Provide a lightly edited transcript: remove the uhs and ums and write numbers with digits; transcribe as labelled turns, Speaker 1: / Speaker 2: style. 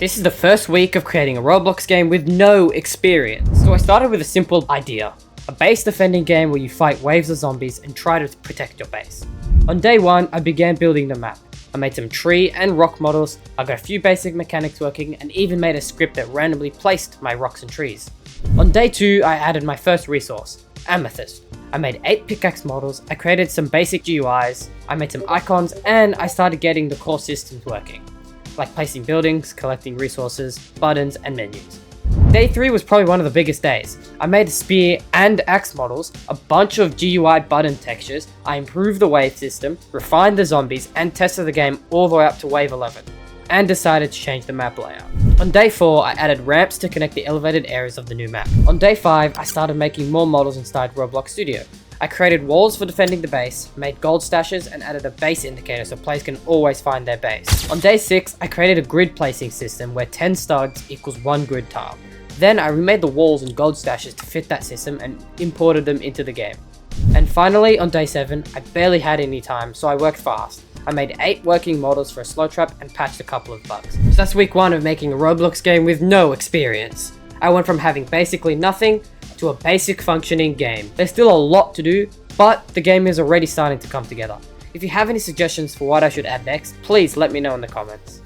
Speaker 1: This is the first week of creating a Roblox game with no experience. So I started with a simple idea. A base defending game where you fight waves of zombies and try to protect your base. On day 1, I began building the map. I made some tree and rock models, I got a few basic mechanics working, and even made a script that randomly placed my rocks and trees. On day 2, I added my first resource, Amethyst. I made 8 pickaxe models, I created some basic GUIs, I made some icons, and I started getting the core systems working, like placing buildings, collecting resources, buttons, and menus. Day 3 was probably one of the biggest days. I made a spear and axe models, a bunch of GUI button textures, I improved the wave system, refined the zombies, and tested the game all the way up to wave 11, and decided to change the map layout. On day 4, I added ramps to connect the elevated areas of the new map. On day 5, I started making more models inside Roblox Studio. I created walls for defending the base, made gold stashes, and added a base indicator so players can always find their base. On day 6, I created a grid placing system where 10 studs equals 1 grid tile. Then I remade the walls and gold stashes to fit that system and imported them into the game. And finally, on day 7, I barely had any time, so I worked fast. I made 8 working models for a slow trap and patched a couple of bugs. So that's week 1 of making a Roblox game with no experience. I went from having basically nothing to a basic functioning game. There's still a lot to do, but the game is already starting to come together. If you have any suggestions for what I should add next, please let me know in the comments.